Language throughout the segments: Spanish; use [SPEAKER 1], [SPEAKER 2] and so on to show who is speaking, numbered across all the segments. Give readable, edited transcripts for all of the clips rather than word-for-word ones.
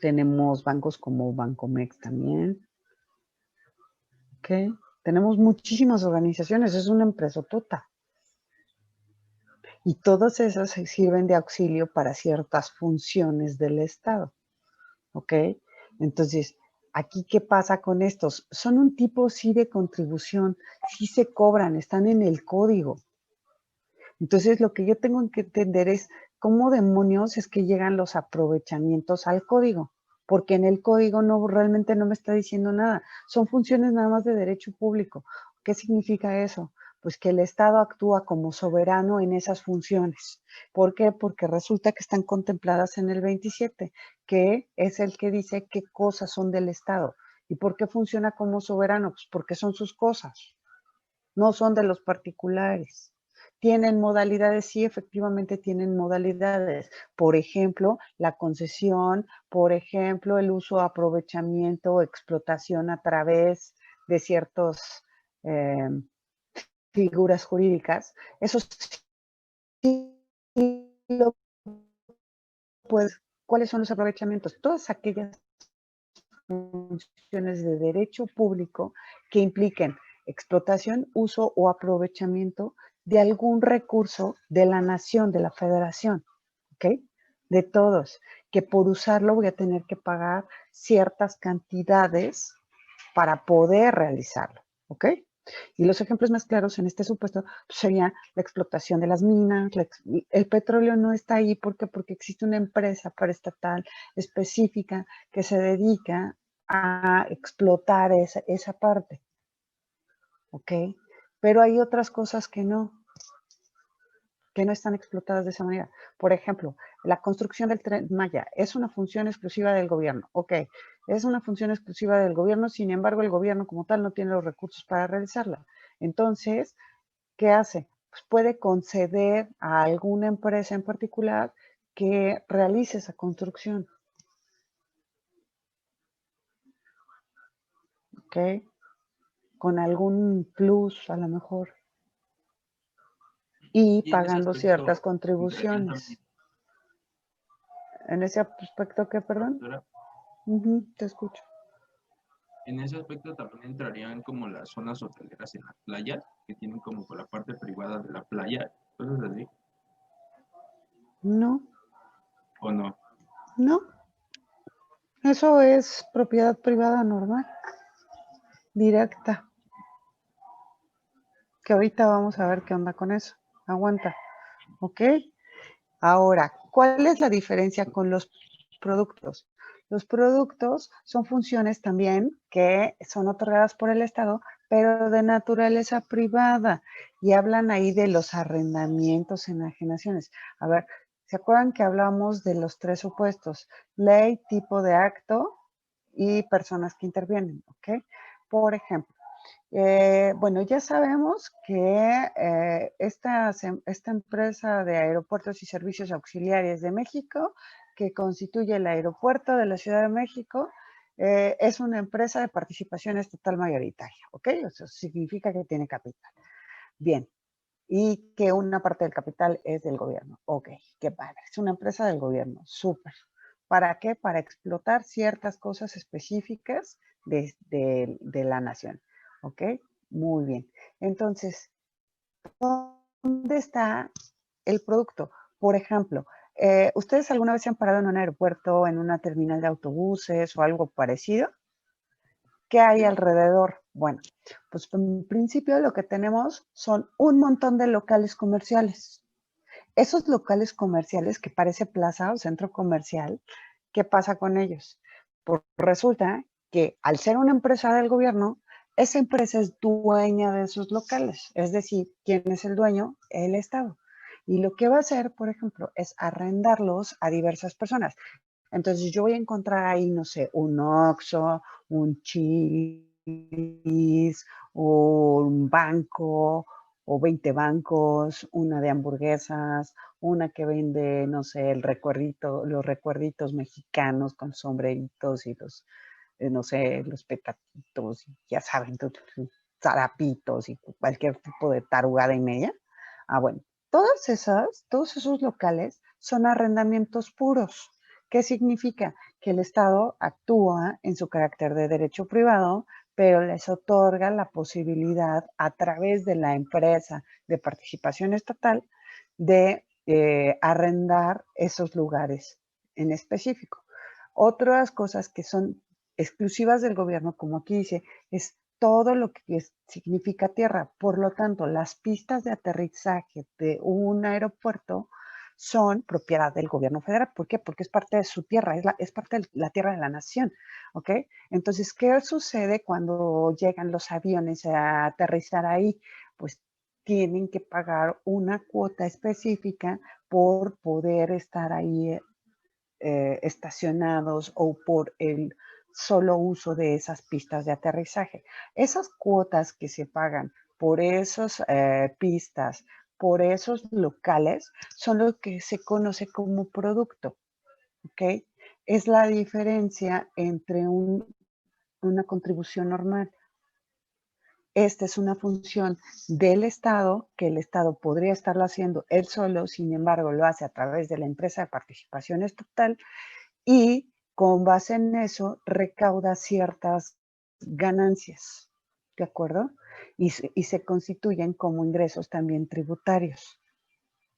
[SPEAKER 1] Tenemos bancos como Bancomext también. ¿Ok? Tenemos muchísimas organizaciones, es una empresotota. Y todas esas sirven de auxilio para ciertas funciones del Estado. ¿Ok? Entonces, aquí, ¿qué pasa con estos? Son un tipo, sí, de contribución, sí se cobran, están en el código. Entonces, lo que yo tengo que entender es cómo demonios es que llegan los aprovechamientos al código, porque en el código realmente no me está diciendo nada. Son funciones nada más de derecho público. ¿Qué significa eso? Pues que el Estado actúa como soberano en esas funciones. ¿Por qué? Porque resulta que están contempladas en el 27, que es el que dice qué cosas son del Estado. ¿Y por qué funciona como soberano? Pues porque son sus cosas, no son de los particulares. ¿Tienen modalidades? Sí, efectivamente tienen modalidades. Por ejemplo, la concesión, por ejemplo, el uso, aprovechamiento, explotación a través de ciertas figuras jurídicas. Eso sí lo puedes. ¿Cuáles son los aprovechamientos? Todas aquellas funciones de derecho público que impliquen explotación, uso o aprovechamiento de algún recurso de la nación, de la federación, ¿ok? De todos, que por usarlo voy a tener que pagar ciertas cantidades para poder realizarlo, ¿ok? Y los ejemplos más claros en este supuesto sería la explotación de las minas. El petróleo no está ahí porque existe una empresa paraestatal específica que se dedica a explotar esa parte, ¿ok? Pero hay otras cosas que no están explotadas de esa manera. Por ejemplo, la construcción del Tren Maya es una función exclusiva del gobierno. Ok, es una función exclusiva del gobierno, sin embargo, el gobierno como tal no tiene los recursos para realizarla. Entonces, ¿qué hace? Pues puede conceder a alguna empresa en particular que realice esa construcción. ¿Ok? Con algún plus a lo mejor. Y pagando ciertas contribuciones. ¿En ese aspecto qué, perdón? Te escucho.
[SPEAKER 2] En ese aspecto también entrarían como las zonas hoteleras en las playas, que tienen como la parte privada de la playa, cosas así.
[SPEAKER 1] No.
[SPEAKER 2] ¿O no?
[SPEAKER 1] No. Eso es propiedad privada normal, directa. Que ahorita vamos a ver qué onda con eso. Aguanta. ¿Ok? Ahora, ¿cuál es la diferencia con los productos? Los productos son funciones también que son otorgadas por el Estado, pero de naturaleza privada. Y hablan ahí de los arrendamientos, enajenaciones. A ver, ¿se acuerdan que hablamos de los tres supuestos? Ley, tipo de acto y personas que intervienen, ¿ok? Por ejemplo, bueno, ya sabemos que esta empresa de aeropuertos y servicios auxiliares de México, que constituye el aeropuerto de la Ciudad de México, es una empresa de participación estatal mayoritaria, ¿ok? Eso significa que tiene capital. Bien, y que una parte del capital es del gobierno. Ok, qué padre. Es una empresa del gobierno, súper. ¿Para qué? Para explotar ciertas cosas específicas de la nación. ¿Ok? Muy bien. Entonces, ¿dónde está el producto? Por ejemplo, ¿ustedes alguna vez se han parado en un aeropuerto, en una terminal de autobuses o algo parecido? ¿Qué hay alrededor? Bueno, pues en principio lo que tenemos son un montón de locales comerciales. Esos locales comerciales que parece plaza o centro comercial, ¿qué pasa con ellos? Pues resulta que al ser una empresa del gobierno, esa empresa es dueña de esos locales. Es decir, ¿quién es el dueño? El Estado. Y lo que va a hacer, por ejemplo, es arrendarlos a diversas personas. Entonces yo voy a encontrar ahí, no sé, un Oxxo, un Chili's, o un banco, o 20 bancos, una de hamburguesas, una que vende, no sé, los recuerditos mexicanos con sombreritos y los, no sé, los petatitos, ya saben, zarapitos y cualquier tipo de tarugada y media. Ah, bueno, todos esos locales son arrendamientos puros. ¿Qué significa? Que el Estado actúa en su carácter de derecho privado, pero les otorga la posibilidad a través de la empresa de participación estatal de arrendar esos lugares en específico. Otras cosas que son exclusivas del gobierno, como aquí dice, es todo lo que significa tierra. Por lo tanto, las pistas de aterrizaje de un aeropuerto son propiedad del gobierno federal. ¿Por qué? Porque es parte de su tierra, es parte de la tierra de la nación. ¿Ok? Entonces, ¿qué sucede cuando llegan los aviones a aterrizar ahí? Pues tienen que pagar una cuota específica por poder estar ahí estacionados o por el solo uso de esas pistas de aterrizaje. Esas cuotas que se pagan por esas pistas, por esos locales, son lo que se conoce como producto. ¿Ok? Es la diferencia entre una contribución normal. Esta es una función del Estado, que el Estado podría estarlo haciendo él solo, sin embargo, lo hace a través de la empresa de participación estatal y con base en eso recauda ciertas ganancias, ¿de acuerdo? Y se constituyen como ingresos también tributarios.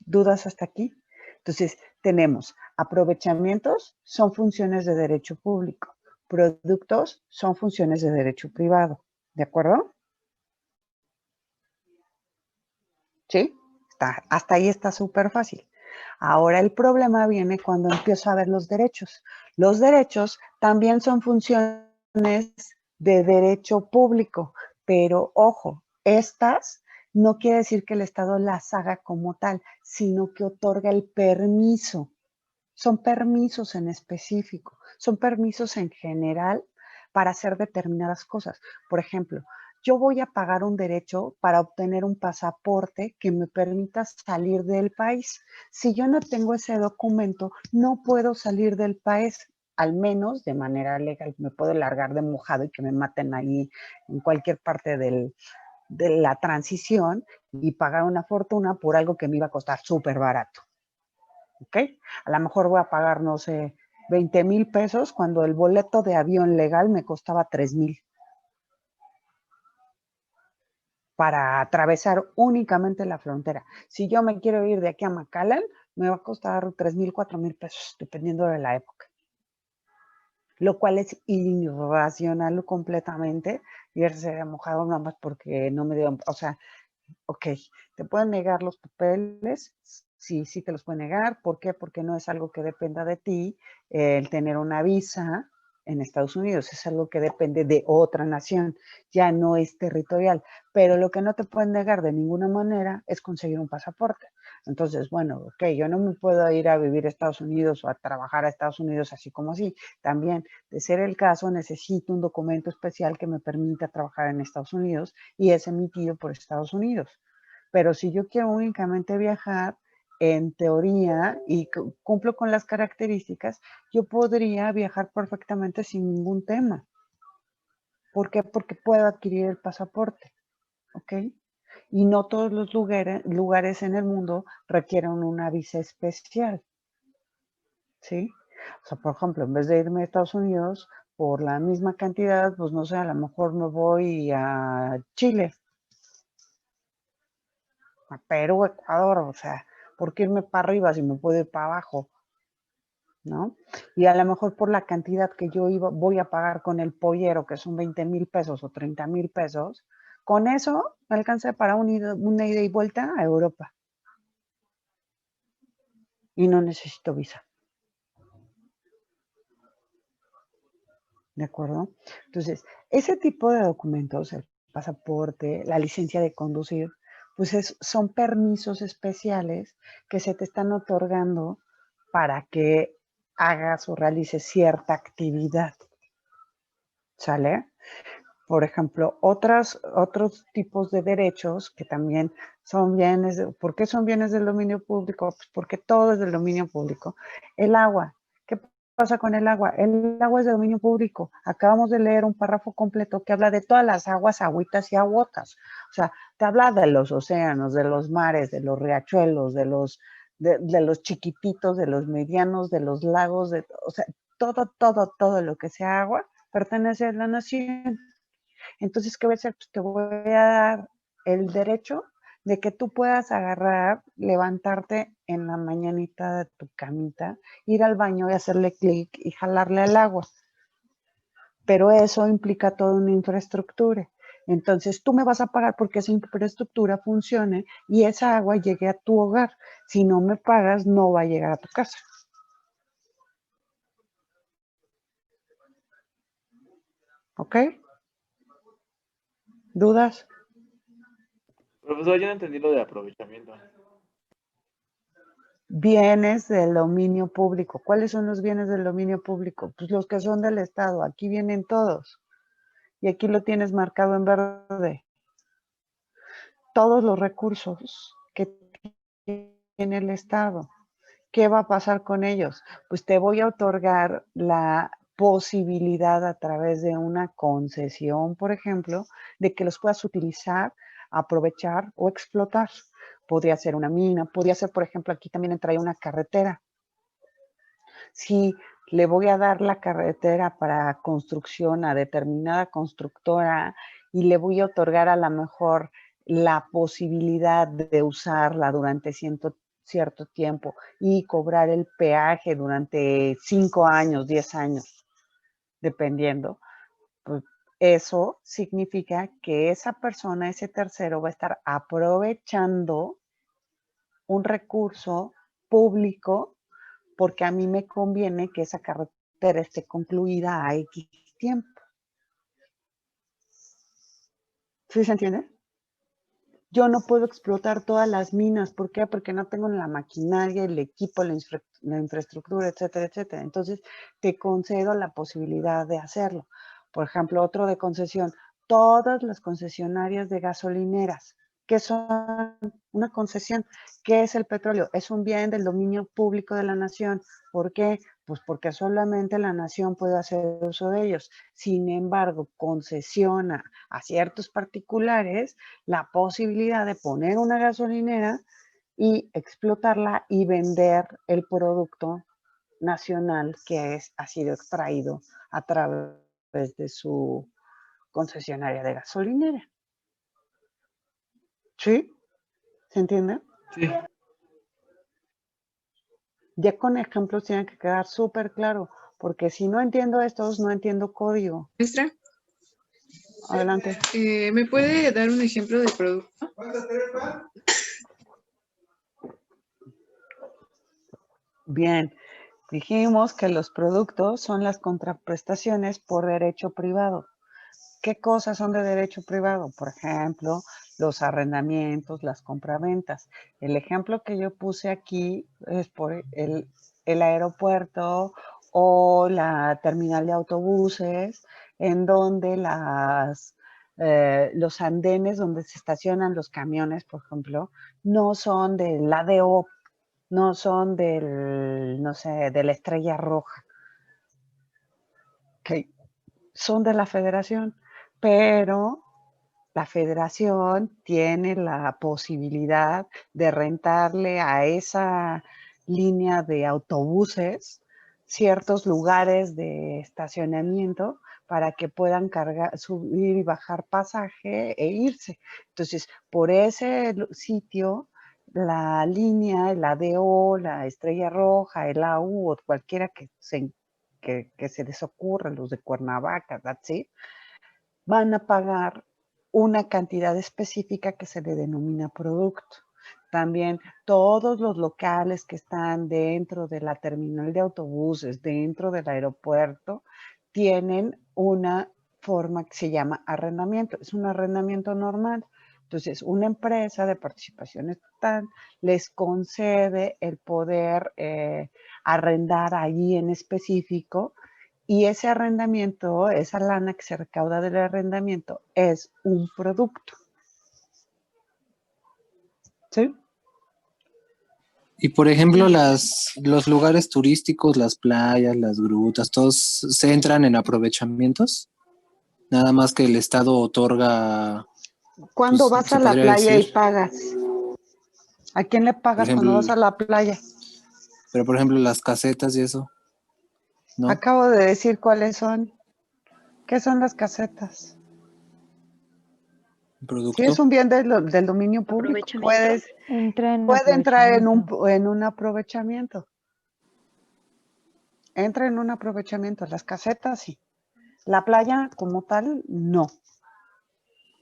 [SPEAKER 1] ¿Dudas hasta aquí? Entonces, tenemos aprovechamientos, son funciones de derecho público. Productos son funciones de derecho privado. ¿De acuerdo? ¿Sí? Hasta ahí está súper fácil. Ahora el problema viene cuando empiezo a ver los derechos. Los derechos también son funciones de derecho público, pero ojo, estas no quiere decir que el Estado las haga como tal, sino que otorga el permiso. Son permisos en específico, son permisos en general para hacer determinadas cosas. Por ejemplo, yo voy a pagar un derecho para obtener un pasaporte que me permita salir del país. Si yo no tengo ese documento, no puedo salir del país, al menos de manera legal. Me puedo largar de mojado y que me maten ahí en cualquier parte de la transición y pagar una fortuna por algo que me iba a costar súper barato. ¿Ok? A lo mejor voy a pagar, no sé, 20,000 pesos cuando el boleto de avión legal me costaba 3,000 para atravesar únicamente la frontera. Si yo me quiero ir de aquí a McAllen, me va a costar 3,000, 4,000 pesos, dependiendo de la época. Lo cual es irracional completamente irse de mojado nada más porque no me dieron, o sea, ok, te pueden negar los papeles, sí, sí te los pueden negar. ¿Por qué? Porque no es algo que dependa de ti el tener una visa en Estados Unidos, es algo que depende de otra nación, ya no es territorial, pero lo que no te pueden negar de ninguna manera es conseguir un pasaporte. Entonces, bueno, ok, yo no me puedo ir a vivir a Estados Unidos o a trabajar a Estados Unidos así como así. También, de ser el caso, necesito un documento especial que me permita trabajar en Estados Unidos y es emitido por Estados Unidos. Pero si yo quiero únicamente viajar, en teoría, y cumplo con las características, yo podría viajar perfectamente sin ningún tema. ¿Por qué? Porque puedo adquirir el pasaporte, ¿ok? Y no todos los lugares en el mundo requieren una visa especial, ¿sí? O sea, por ejemplo, en vez de irme a Estados Unidos, por la misma cantidad, pues no sé, a lo mejor me voy a Chile, a Perú, Ecuador, o sea, ¿por qué irme para arriba si me puedo ir para abajo? ¿No? Y a lo mejor por la cantidad que yo voy a pagar con el pollero, que son 20,000 pesos o 30,000 pesos, con eso me alcanza para una ida y vuelta a Europa. Y no necesito visa. ¿De acuerdo? Entonces, ese tipo de documentos, el pasaporte, la licencia de conducir, pues son permisos especiales que se te están otorgando para que hagas o realices cierta actividad. ¿Sale? Por ejemplo, otros tipos de derechos que también son bienes, ¿por qué son bienes del dominio público? Pues porque todo es del dominio público. El agua, ¿qué pasa con el agua? El agua es de dominio público. Acabamos de leer un párrafo completo que habla de todas las aguas, agüitas y aguotas. O sea, te habla de los océanos, de los mares, de los riachuelos, de los de los chiquititos, de los medianos, de los lagos, o sea, todo lo que sea agua pertenece a la nación. Entonces, ¿qué voy a hacer? Pues te voy a dar el derecho de que tú puedas agarrar, levantarte en la mañanita de tu camita, ir al baño y hacerle clic y jalarle al agua. Pero eso implica toda una infraestructura. Entonces tú me vas a pagar porque esa infraestructura funcione y esa agua llegue a tu hogar. Si no me pagas, no va a llegar a tu casa. ¿Ok? ¿Dudas?
[SPEAKER 3] Profesor, yo no entendí lo de aprovechamiento.
[SPEAKER 1] Bienes del dominio público. ¿Cuáles son los bienes del dominio público? Pues los que son del Estado. Aquí vienen todos. Y aquí lo tienes marcado en verde. Todos los recursos que tiene el Estado. ¿Qué va a pasar con ellos? Pues te voy a otorgar la posibilidad a través de una concesión, por ejemplo, de que los puedas utilizar, aprovechar o explotar. Podría ser una mina, podría ser, por ejemplo, aquí también entraría una carretera. Si le voy a dar la carretera para construcción a determinada constructora y le voy a otorgar a lo mejor la posibilidad de usarla durante cierto tiempo y cobrar el peaje durante 5 años, 10 años, dependiendo, pues eso significa que esa persona, ese tercero, va a estar aprovechando un recurso público porque a mí me conviene que esa carretera esté concluida a X tiempo. ¿Sí se entiende? Yo no puedo explotar todas las minas. ¿Por qué? Porque no tengo la maquinaria, el equipo, la infraestructura, etcétera, etcétera. Entonces, te concedo la posibilidad de hacerlo. Por ejemplo, otro de concesión. Todas las concesionarias de gasolineras, ¿qué son una concesión? ¿Qué es el petróleo? Es un bien del dominio público de la nación. ¿Por qué? Pues porque solamente la nación puede hacer uso de ellos. Sin embargo, concesiona a ciertos particulares la posibilidad de poner una gasolinera y explotarla y vender el producto nacional que ha sido extraído a través de su concesionaria de gasolinera. ¿Sí? ¿Se entiende?
[SPEAKER 3] Sí.
[SPEAKER 1] Ya con ejemplos tienen que quedar súper claro, porque si no entiendo estos, no entiendo código.
[SPEAKER 4] Maestra,
[SPEAKER 1] Adelante.
[SPEAKER 4] ¿me puede dar un ejemplo de producto?
[SPEAKER 1] Bien, dijimos que los productos son las contraprestaciones por derecho privado. ¿Qué cosas son de derecho privado? Por ejemplo, los arrendamientos, las compraventas. El ejemplo que yo puse aquí es por el aeropuerto o la terminal de autobuses, en donde los andenes donde se estacionan los camiones, por ejemplo, no son del ADO, no son no sé, de la Estrella Roja, que son de la Federación, pero la Federación tiene la posibilidad de rentarle a esa línea de autobuses ciertos lugares de estacionamiento para que puedan cargar, subir y bajar pasaje e irse. Entonces, por ese sitio, la línea, el ADO, la Estrella Roja, el AU o cualquiera que se les ocurra, los de Cuernavaca, that's it, van a pagar una cantidad específica que se le denomina producto. También todos los locales que están dentro de la terminal de autobuses, dentro del aeropuerto, tienen una forma que se llama arrendamiento. Es un arrendamiento normal. Entonces, una empresa de participación estatal les concede el poder arrendar allí en específico y ese arrendamiento, esa lana que se recauda del arrendamiento es un producto. ¿Sí?
[SPEAKER 5] Y por ejemplo, los lugares turísticos, las playas, las grutas, ¿todos se entran en aprovechamientos? Nada más que el Estado otorga,
[SPEAKER 1] ¿Cuándo
[SPEAKER 5] pues,
[SPEAKER 1] vas
[SPEAKER 5] se
[SPEAKER 1] a la
[SPEAKER 5] podría
[SPEAKER 1] playa y
[SPEAKER 5] decir.
[SPEAKER 1] pagas? ¿A quién le pagas
[SPEAKER 5] ejemplo,
[SPEAKER 1] cuando vas a la playa?
[SPEAKER 5] Pero, por ejemplo, las casetas y eso, ¿no?
[SPEAKER 1] Acabo de decir cuáles son. ¿Qué son las casetas? Si
[SPEAKER 5] Producto.
[SPEAKER 1] es un bien del dominio público,
[SPEAKER 4] Aprovechamiento.
[SPEAKER 1] puede entrar en un aprovechamiento. Entra en un aprovechamiento. Las casetas, sí. La playa como tal, no.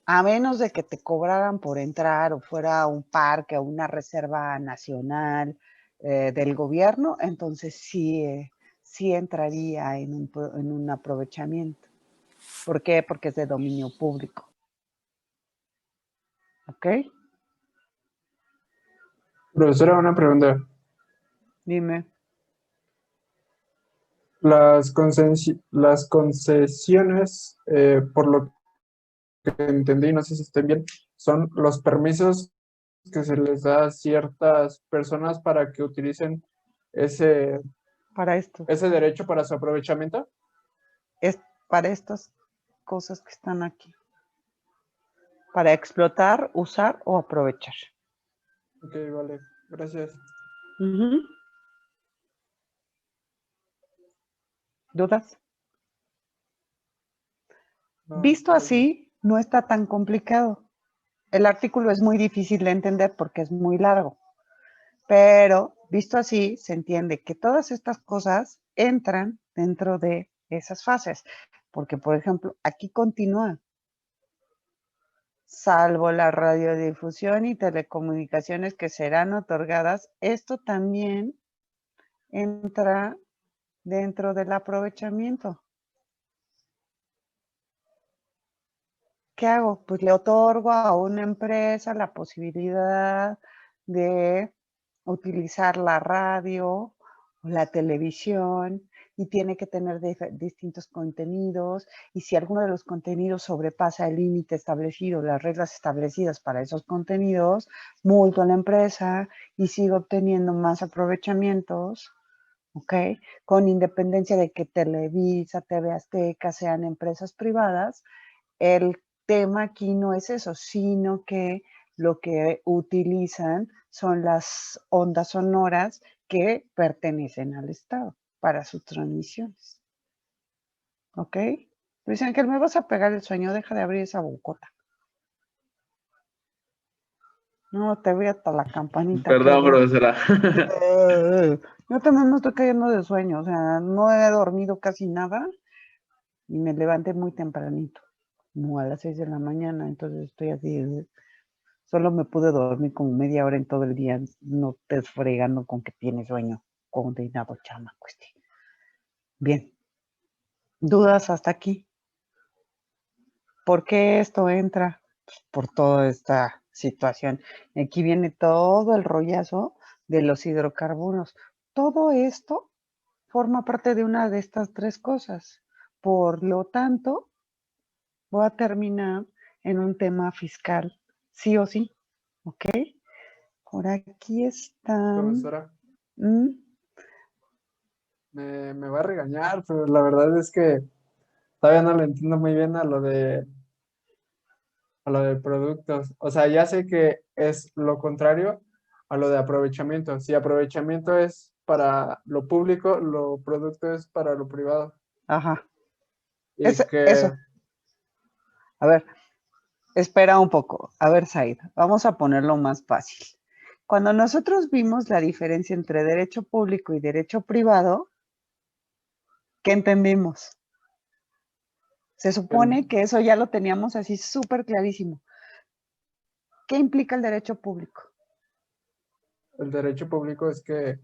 [SPEAKER 1] A menos de que te cobraran por entrar o fuera un parque o una reserva nacional del gobierno, entonces sí entraría en un aprovechamiento. ¿Por qué? Porque es de dominio público. ¿Ok?
[SPEAKER 6] Profesora, una pregunta.
[SPEAKER 1] Dime.
[SPEAKER 6] Las concesiones, por lo que entendí, no sé si estén bien, son los permisos que se les da a ciertas personas para que utilicen ese
[SPEAKER 1] Para esto.
[SPEAKER 6] derecho para su aprovechamiento.
[SPEAKER 1] Es para estas cosas que están aquí. Para explotar, usar o aprovechar.
[SPEAKER 6] Ok, vale, gracias.
[SPEAKER 1] Ujú. ¿Dudas?
[SPEAKER 6] No,
[SPEAKER 1] Visto
[SPEAKER 6] gracias.
[SPEAKER 1] así, no está tan complicado. El artículo es muy difícil de entender porque es muy largo, pero visto así, se entiende que todas estas cosas entran dentro de esas fases, porque, por ejemplo, aquí continúa, salvo la radiodifusión y telecomunicaciones que serán otorgadas, esto también entra dentro del aprovechamiento. ¿Qué hago? Pues le otorgo a una empresa la posibilidad de utilizar la radio o la televisión y tiene que tener distintos contenidos y si alguno de los contenidos sobrepasa el límite establecido, las reglas establecidas para esos contenidos, multo a la empresa y sigo obteniendo más aprovechamientos, ¿ok? Con independencia de que Televisa, TV Azteca sean empresas privadas, el tema aquí no es eso, sino que lo que utilizan son las ondas sonoras que pertenecen al Estado para sus transmisiones. ¿Ok? Luis Ángel, me vas a pegar el sueño, deja de abrir esa bocota. No, te voy hasta la campanita.
[SPEAKER 3] Perdón, profesora.
[SPEAKER 1] Yo también me estoy cayendo de sueño, o sea, no he dormido casi nada y me levanté muy tempranito, como a las 6 de la mañana, entonces estoy así. Solo me pude dormir como media hora en todo el día, no te fregando con que tienes sueño, condenado chamaco este. Bien, ¿dudas hasta aquí? ¿Por qué esto entra? Pues por toda esta situación. Aquí viene todo el rollazo de los hidrocarburos. Todo esto forma parte de una de estas tres cosas. Por lo tanto, voy a terminar en un tema fiscal, sí o sí, ¿ok? Por aquí están.
[SPEAKER 6] Profesora,
[SPEAKER 1] ¿Mm?
[SPEAKER 6] me va a regañar, pero la verdad es que todavía no le entiendo muy bien a lo de productos. O sea, ya sé que es lo contrario a lo de aprovechamiento. Si aprovechamiento es para lo público, lo producto es para lo privado.
[SPEAKER 1] Ajá.
[SPEAKER 6] Y
[SPEAKER 1] Eso. A ver, espera un poco. A ver, Said, vamos a ponerlo más fácil. Cuando nosotros vimos la diferencia entre derecho público y derecho privado, ¿qué entendimos? Se supone que eso ya lo teníamos así súper clarísimo. ¿Qué implica el derecho público?
[SPEAKER 6] el derecho público es que,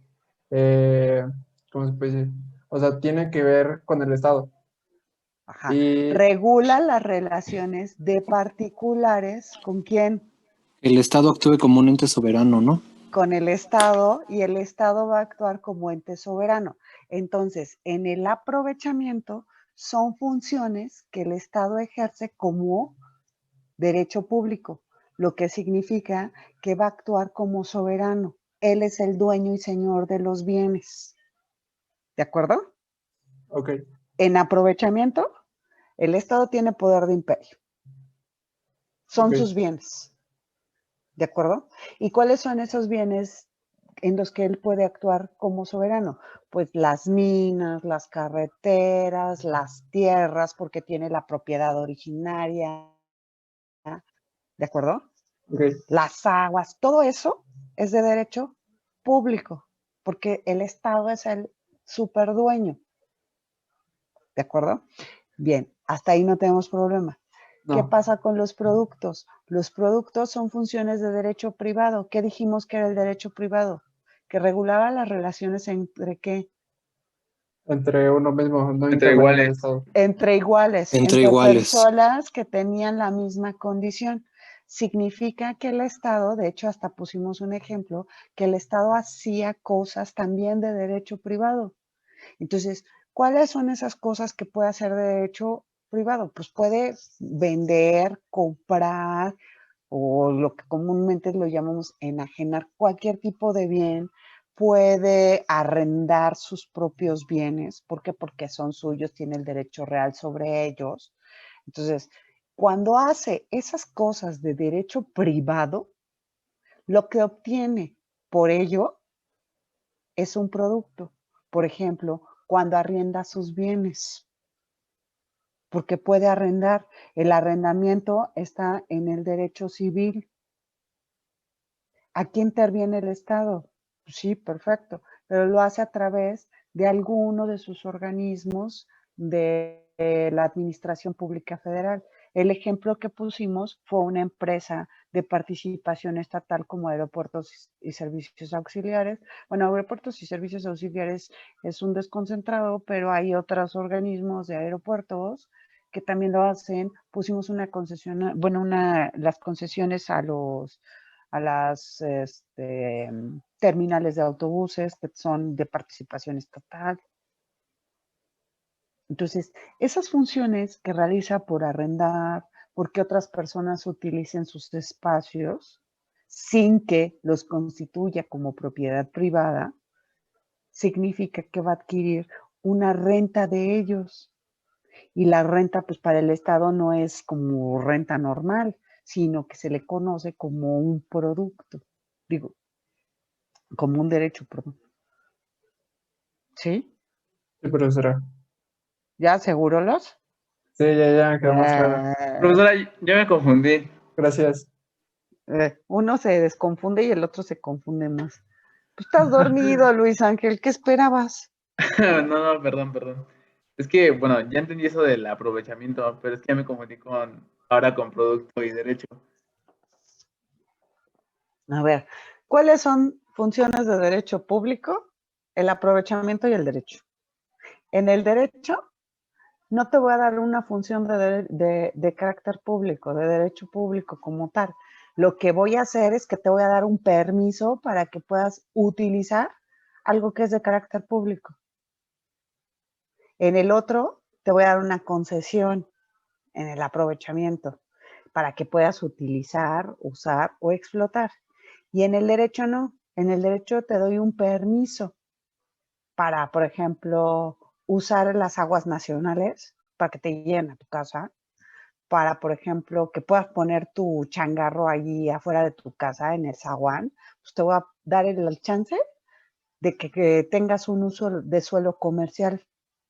[SPEAKER 6] ¿cómo se puede decir? O sea, tiene que ver con el Estado.
[SPEAKER 1] Ajá.
[SPEAKER 6] Y
[SPEAKER 1] Regula las relaciones de particulares con quién,
[SPEAKER 5] El Estado actúe como un ente soberano, ¿no?
[SPEAKER 1] con el Estado, y el Estado va a actuar como ente soberano. Entonces, en el aprovechamiento son funciones que el Estado ejerce como derecho público, lo que significa que va a actuar como soberano. Él es el dueño y señor de los bienes. ¿De acuerdo?
[SPEAKER 6] ok,
[SPEAKER 1] En aprovechamiento, el Estado tiene poder de imperio. Son
[SPEAKER 6] ok.
[SPEAKER 1] sus bienes. ¿De acuerdo? ¿Y cuáles son esos bienes en los que él puede actuar como soberano? Pues las minas, las carreteras, las tierras, porque tiene la propiedad originaria, ¿de acuerdo?
[SPEAKER 6] Ok.
[SPEAKER 1] Las aguas, todo eso es de derecho público, porque el Estado es el superdueño, ¿de acuerdo? Bien, hasta ahí no tenemos problema. ¿Qué
[SPEAKER 6] No.
[SPEAKER 1] pasa con los productos? Los productos son funciones de derecho privado. ¿Qué dijimos que era el derecho privado? Que regulaba las relaciones entre qué?
[SPEAKER 6] Entre uno mismo, no
[SPEAKER 3] Entre
[SPEAKER 6] intervenir en el
[SPEAKER 3] iguales.
[SPEAKER 6] Estado.
[SPEAKER 1] Entre iguales,
[SPEAKER 5] Entre iguales.
[SPEAKER 1] personas que tenían la misma condición. Significa que el Estado, de hecho hasta pusimos un ejemplo, que el Estado hacía cosas también de derecho privado. Entonces, ¿cuáles son esas cosas que puede hacer de derecho privado? Pues puede vender, comprar o lo que comúnmente lo llamamos enajenar cualquier tipo de bien, puede arrendar sus propios bienes. ¿Por qué? Porque son suyos, tiene el derecho real sobre ellos. Entonces, cuando hace esas cosas de derecho privado, lo que obtiene por ello es un producto. Por ejemplo, cuando arrienda sus bienes, porque puede arrendar. El arrendamiento está en el derecho civil. ¿Aquí interviene el Estado? Sí, perfecto, pero lo hace a través de alguno de sus organismos de la Administración Pública Federal. El ejemplo que pusimos fue una empresa de participación estatal como Aeropuertos y Servicios Auxiliares. Bueno, Aeropuertos y Servicios Auxiliares es un desconcentrado, pero hay otros organismos de aeropuertos que también lo hacen. Pusimos una concesión, bueno, las concesiones a las terminales de autobuses que son de participación estatal. Entonces, esas funciones que realiza por arrendar, porque otras personas utilicen sus espacios sin que los constituya como propiedad privada, significa que va a adquirir una renta de ellos. Y la renta, pues para el Estado no es como renta normal, sino que se le conoce como un producto. Digo, como un derecho, perdón. ¿Sí?
[SPEAKER 6] Sí, profesora.
[SPEAKER 1] ¿Ya asegurólos?
[SPEAKER 6] Sí, ya me quedó más claro.
[SPEAKER 3] Profesora, yo me confundí.
[SPEAKER 6] Gracias.
[SPEAKER 1] Uno se desconfunde y el otro se confunde más. Pues estás dormido, Luis Ángel, ¿qué esperabas?
[SPEAKER 3] No, perdón. Es que, bueno, ya entendí eso del aprovechamiento, pero es que ya me confundí ahora con producto y derecho.
[SPEAKER 1] A ver, ¿cuáles son funciones de derecho público? El aprovechamiento y el derecho. En el derecho, no te voy a dar una función de carácter público, de derecho público como tal. Lo que voy a hacer es que te voy a dar un permiso para que puedas utilizar algo que es de carácter público. En el otro, te voy a dar una concesión en el aprovechamiento para que puedas utilizar, usar o explotar. Y en el derecho no. En el derecho te doy un permiso para, por ejemplo, usar las aguas nacionales para que te lleguen a tu casa, para, por ejemplo, que puedas poner tu changarro allí afuera de tu casa en el zaguán. Pues te voy a dar el chance de que tengas un uso de suelo comercial,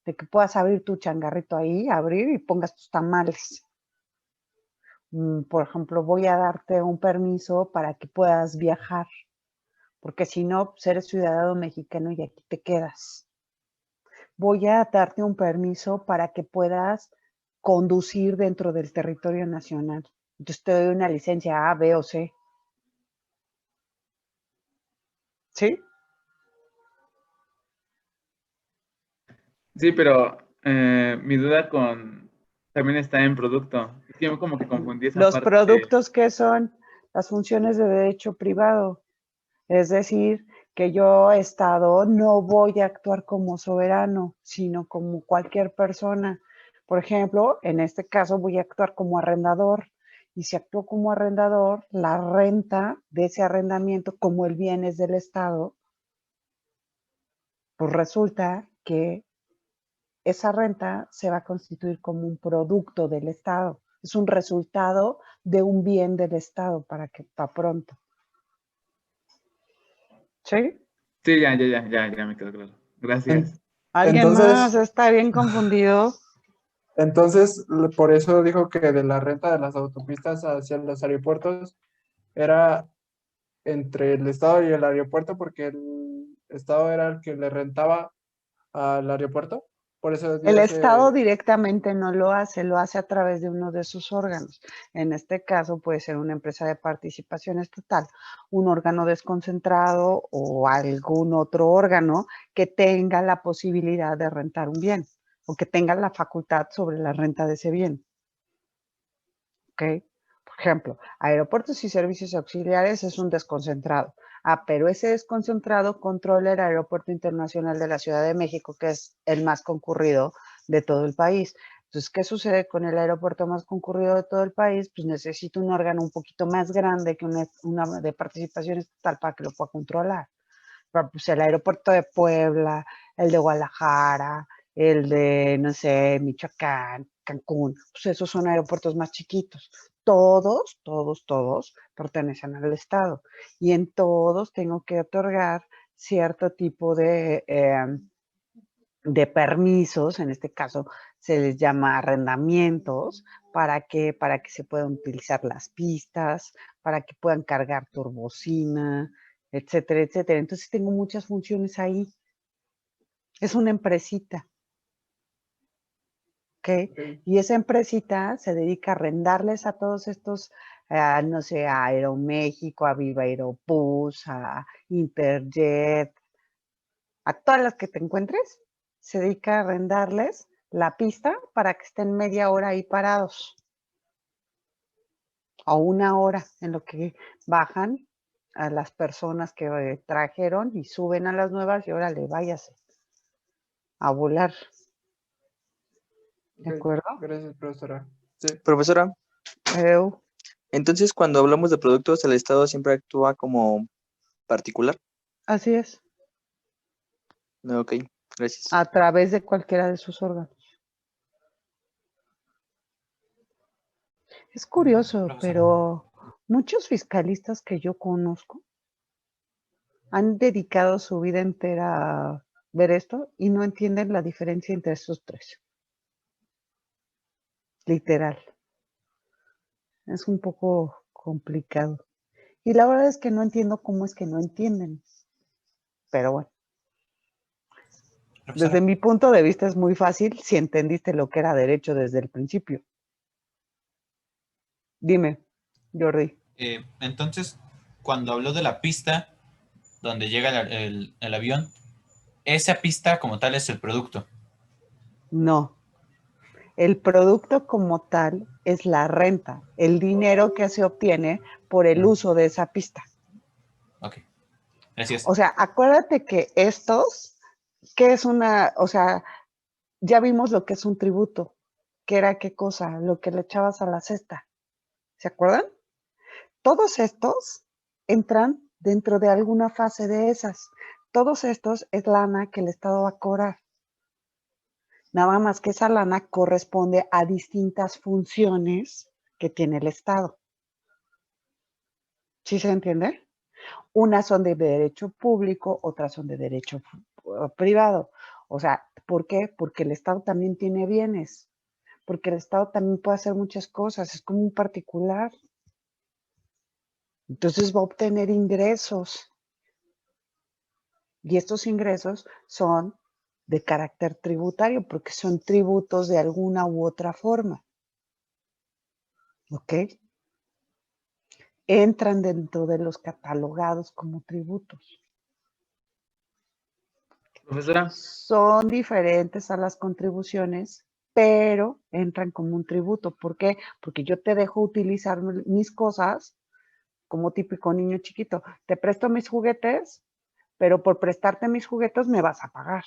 [SPEAKER 1] de que puedas abrir tu changarrito ahí, abrir y pongas tus tamales. Por ejemplo, voy a darte un permiso para que puedas viajar, porque si no, pues eres ciudadano mexicano y aquí te quedas. Voy a darte un permiso para que puedas conducir dentro del territorio nacional. Entonces te doy una licencia A, B o C. ¿Sí?
[SPEAKER 3] Sí, pero mi duda también está en producto. Es que yo como que confundí esa
[SPEAKER 1] Los
[SPEAKER 3] parte.
[SPEAKER 1] productos que son las funciones de derecho privado. Es decir, que yo, Estado, no voy a actuar como soberano, sino como cualquier persona. Por ejemplo, en este caso voy a actuar como arrendador. Y si actúo como arrendador, la renta de ese arrendamiento, como el bien es del Estado, pues resulta que esa renta se va a constituir como un producto del Estado. Es un resultado de un bien del Estado para pronto. ¿Sí?
[SPEAKER 3] Sí, ya me quedó claro. Gracias.
[SPEAKER 1] ¿Alguien más
[SPEAKER 6] Entonces,
[SPEAKER 1] está bien confundido?
[SPEAKER 6] entonces, por eso dijo que de la renta de las autopistas hacia los aeropuertos era entre el Estado y el aeropuerto, porque el Estado era el que le rentaba al aeropuerto. Por eso dio
[SPEAKER 1] El Estado
[SPEAKER 6] ese...
[SPEAKER 1] directamente no lo hace a través de uno de sus órganos. En este caso puede ser una empresa de participación estatal, un órgano desconcentrado o algún otro órgano que tenga la posibilidad de rentar un bien o que tenga la facultad sobre la renta de ese bien. ¿Ok? Por ejemplo, aeropuertos y servicios auxiliares es un desconcentrado. Pero ese desconcentrado controla el Aeropuerto Internacional de la Ciudad de México, que es el más concurrido de todo el país. Entonces, ¿qué sucede con el aeropuerto más concurrido de todo el país? Pues necesita un órgano un poquito más grande que una de participación estatal para que lo pueda controlar. Pues el aeropuerto de Puebla, el de Guadalajara, el de, no sé, Michoacán, Cancún, pues esos son aeropuertos más chiquitos. Todos pertenecen al Estado y en todos tengo que otorgar cierto tipo de permisos, en este caso se les llama arrendamientos, para que se puedan utilizar las pistas, para que puedan cargar turbocina, etcétera, etcétera. Entonces tengo muchas funciones ahí. Es una empresita. ¿Ok? Y esa empresita se dedica a arrendarles a todos estos, no sé, a Aeroméxico, a Viva Aerobús, a Interjet, a todas las que te encuentres, se dedica a arrendarles la pista para que estén media hora ahí parados. O una hora en lo que bajan a las personas que trajeron y suben a las nuevas y órale, váyase a volar. ¿De acuerdo?
[SPEAKER 6] Gracias, profesora. Sí.
[SPEAKER 7] Profesora,
[SPEAKER 1] Eu,
[SPEAKER 7] entonces cuando hablamos de productos, el Estado siempre actúa como particular.
[SPEAKER 1] así es,
[SPEAKER 7] Ok, gracias.
[SPEAKER 1] a través de cualquiera de sus órganos. Es curioso, pero muchos fiscalistas que yo conozco han dedicado su vida entera a ver esto y no entienden la diferencia entre estos tres. Literal. Es un poco complicado. Y la verdad es que no entiendo cómo es que no entienden. Pero bueno, desde mi punto de vista es muy fácil si entendiste lo que era derecho desde el principio. Dime, Jordi.
[SPEAKER 8] Entonces, cuando habló de la pista donde llega el avión, esa pista como tal es el producto.
[SPEAKER 1] No. El producto como tal es la renta, el dinero que se obtiene por el uso de esa pista.
[SPEAKER 8] Ok, gracias.
[SPEAKER 1] O sea, acuérdate que estos, ¿qué es una, o sea, ya vimos lo que es un tributo, que era qué cosa, lo que le echabas a la cesta. ¿Se acuerdan? Todos estos entran dentro de alguna fase de esas. Todos estos es lana que el Estado va a cobrar. Nada más que esa lana corresponde a distintas funciones que tiene el Estado. ¿Sí se entiende? Unas son de derecho público, otras son de derecho privado. O sea, ¿por qué? Porque el Estado también tiene bienes, porque el Estado también puede hacer muchas cosas, es como un particular. Entonces va a obtener ingresos. Y estos ingresos son de carácter tributario, porque son tributos de alguna u otra forma. ¿Ok? Entran dentro de los catalogados como tributos.
[SPEAKER 3] Profesora,
[SPEAKER 1] Son diferentes a las contribuciones, pero entran como un tributo. ¿Por qué? Porque yo te dejo utilizar mis cosas como típico niño chiquito. Te presto mis juguetes, pero por prestarte mis juguetes me vas a pagar.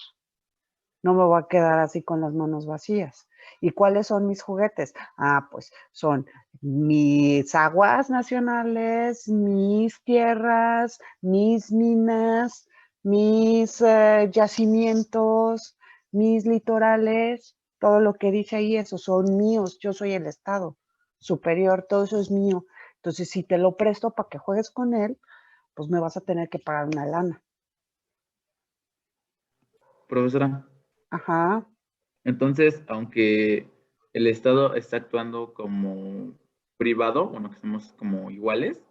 [SPEAKER 1] No me voy a quedar así con las manos vacías. ¿Y cuáles son mis juguetes? Pues son mis aguas nacionales, mis tierras, mis minas, mis yacimientos, mis litorales, todo lo que dice ahí, esos son míos, yo soy el Estado. superior, todo eso es mío. Entonces, si te lo presto para que juegues con él, pues me vas a tener que pagar una lana.
[SPEAKER 3] Profesora,
[SPEAKER 1] Ajá,
[SPEAKER 3] entonces, aunque el Estado está actuando como privado, bueno, que somos como iguales,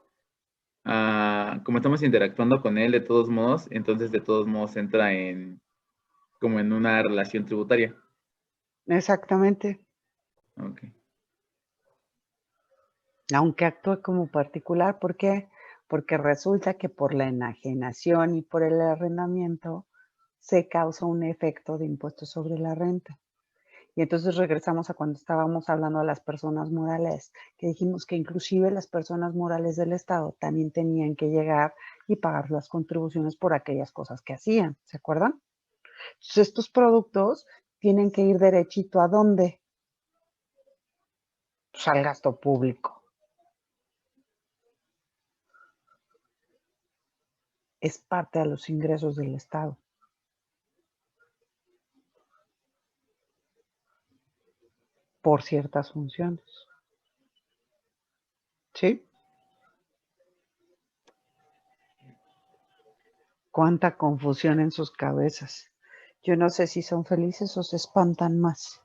[SPEAKER 3] como estamos interactuando con él de todos modos, entonces de todos modos entra en como en una relación tributaria.
[SPEAKER 1] exactamente.
[SPEAKER 3] Ok.
[SPEAKER 1] Aunque actúe como particular, ¿por qué? Porque resulta que por la enajenación y por el arrendamiento se causa un efecto de impuesto sobre la renta. Y entonces regresamos a cuando estábamos hablando de las personas morales, que dijimos que inclusive las personas morales del Estado también tenían que llegar y pagar las contribuciones por aquellas cosas que hacían, ¿se acuerdan? Entonces estos productos tienen que ir derechito ¿a dónde? Pues al gasto público. Es parte de los ingresos del Estado. Por ciertas funciones. ¿Sí? Cuánta confusión en sus cabezas. Yo no sé si son felices o se espantan más.